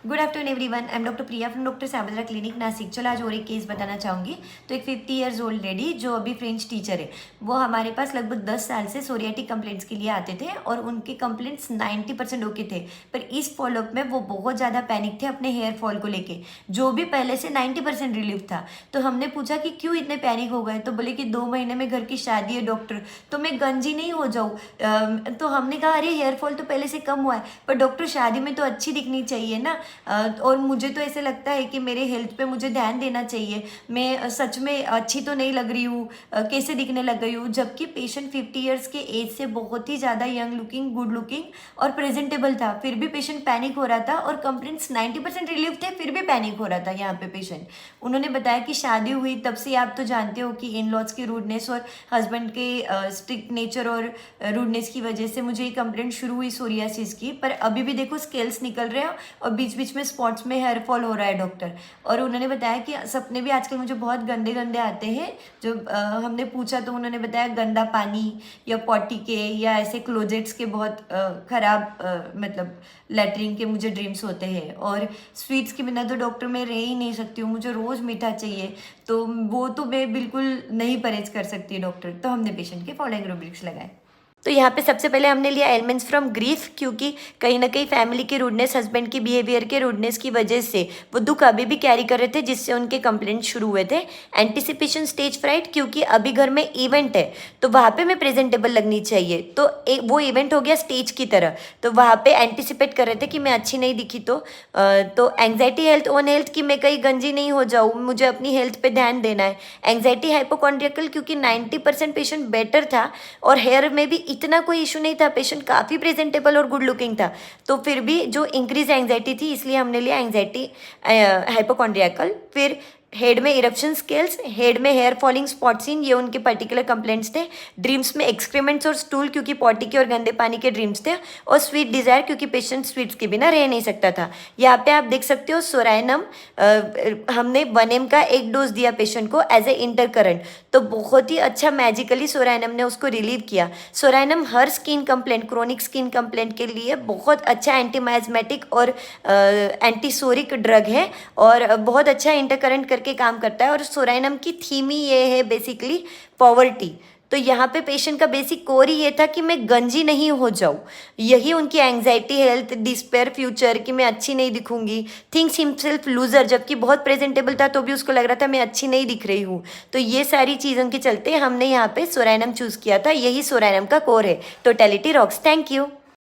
Good afternoon everyone, I am doctor Priya from doctor Sabadra clinic Nashik. चलो आज और एक केस बताना चाहूँगी। तो एक 50 ईयर्स ओल्ड लेडी जो अभी फ्रेंच टीचर है, वो हमारे पास लगभग 10 साल से सोरियाटिक कंप्लेंट्स के लिए आते थे और उनके कंप्लेंट्स 90% ओके थे। पर इस फॉलोअप में वो बहुत ज़्यादा पैनिक थे अपने हेयर फॉल को लेके, जो भी पहले से 90% रिलीफ था। तो हमने पूछा कि क्यों इतने पैनिक हो गए, तो बोले कि 2 महीने में घर की शादी है डॉक्टर, तो मैं गंजी नहीं हो जाऊँ। तो हमने कहा अरे हेयर फॉल तो पहले से कम हुआ है, पर डॉक्टर शादी में तो अच्छी दिखनी चाहिए ना। और मुझे तो ऐसे लगता है कि मेरे हेल्थ पे मुझे ध्यान देना चाहिए, मैं सच में अच्छी तो नहीं लग रही हूँ, कैसे दिखने लग गई हूँ। जबकि पेशेंट 50 ईयर्स के एज से बहुत ही ज़्यादा यंग लुकिंग, गुड लुकिंग और प्रेजेंटेबल था, फिर भी पेशेंट पैनिक हो रहा था। और कंप्लेंट्स 90% रिलीफ थे, फिर भी पैनिक हो रहा था यहाँ पे पेशेंट। उन्होंने बताया कि शादी हुई तब से आप तो जानते हो कि इन लॉज की रूडनेस और हस्बैंड के स्ट्रिक्ट नेचर और रूडनेस की वजह से मुझे ये कंप्लेंट शुरू हुई सोरियासिस की। पर अभी भी देखो स्केल्स निकल रहे हैं और बीच बीच में स्पॉट्स में हेयर फॉल हो रहा है डॉक्टर। और उन्होंने बताया कि सपने भी आजकल मुझे बहुत गंदे गंदे आते हैं। जो हमने पूछा तो उन्होंने बताया गंदा पानी या पॉटी के या ऐसे क्लोजेट्स के बहुत खराब मतलब लेटरिन के मुझे ड्रीम्स होते हैं। और स्वीट्स के बिना तो डॉक्टर मैं रह ही नहीं सकती हूँ, मुझे रोज़ मीठा चाहिए, तो वो तो मैं बिल्कुल नहीं परहेज कर सकती डॉक्टर। तो हमने पेशेंट के फॉलोइंग रूब्रिक्स लगाए। तो यहाँ पे सबसे पहले हमने लिया एलिमेंट्स फ्रॉम ग्रीफ, क्योंकि कहीं ना कहीं फैमिली की रूडनेस, हस्बैंड की बिहेवियर के रूडनेस की वजह से वो दुख अभी भी कैरी कर रहे थे, जिससे उनके कंप्लेंट शुरू हुए थे। एंटिसिपेशन स्टेज फ्राइट, क्योंकि अभी घर में इवेंट है तो वहाँ पे मैं प्रेजेंटेबल लगनी चाहिए, तो वो इवेंट हो गया स्टेज की तरह, तो वहाँ पे एंटिसिपेट कर रहे थे कि मैं अच्छी नहीं दिखी। तो एंग्जाइटी हेल्थ ओन हेल्थ, कि मैं कहीं गंजी नहीं हो जाऊँ, मुझे अपनी हेल्थ पे ध्यान देना है। एंग्जाइटी हाइपोकॉन्ड्रियकल, क्योंकि 90% पेशेंट बेटर था और हेयर में भी इतना कोई इशू नहीं था, पेशेंट काफ़ी प्रेजेंटेबल और गुड लुकिंग था, तो फिर भी जो इंक्रीज एंग्जाइटी थी इसलिए हमने लिया एंग्जाइटी हाइपोकॉन्ड्रियकल। फिर हेड में इरप्शन स्केल्स, हेड में हेयर फॉलिंग स्पॉट्स इन, ये उनके पर्टिकुलर कंप्लेंट्स थे। ड्रीम्स में एक्सक्रीमेंट्स और स्टूल, क्योंकि पॉटी के और गंदे पानी के ड्रीम्स थे। और स्वीट डिजायर, क्योंकि पेशेंट स्वीट्स के बिना रह नहीं सकता था। यहाँ पे आप देख सकते हो सोराइनम, हमने 1 mg का एक डोज दिया पेशेंट को एज ए इंटर करंट, तो बहुत ही अच्छा मैजिकली सोराइनम ने उसको रिलीव किया। सोराइनम हर skin complaint, chronic skin complaint के लिए बहुत अच्छा एंटी माइजमेटिक और एंटीसोरिक ड्रग है और बहुत अच्छा इंटर करंट करके काम करता है। और सोराइनम की थीम ही ये है बेसिकली पॉवर्टी। तो यहाँ पे पेशेंट का बेसिक कोर ही ये था कि मैं गंजी नहीं हो जाऊँ, यही उनकी एंग्जाइटी, हेल्थ, डिस्पेयर फ्यूचर, कि मैं अच्छी नहीं दिखूंगी, थिंक्स हिमसेल्फ लूजर, जबकि बहुत प्रेजेंटेबल था तो भी उसको लग रहा था मैं अच्छी नहीं दिख रही हूँ। तो ये सारी चीज़ों के चलते हमने यहाँ पे सोराइनम चूज़ किया था, यही सोराइनम का कोर है। Totality rocks. Thank you.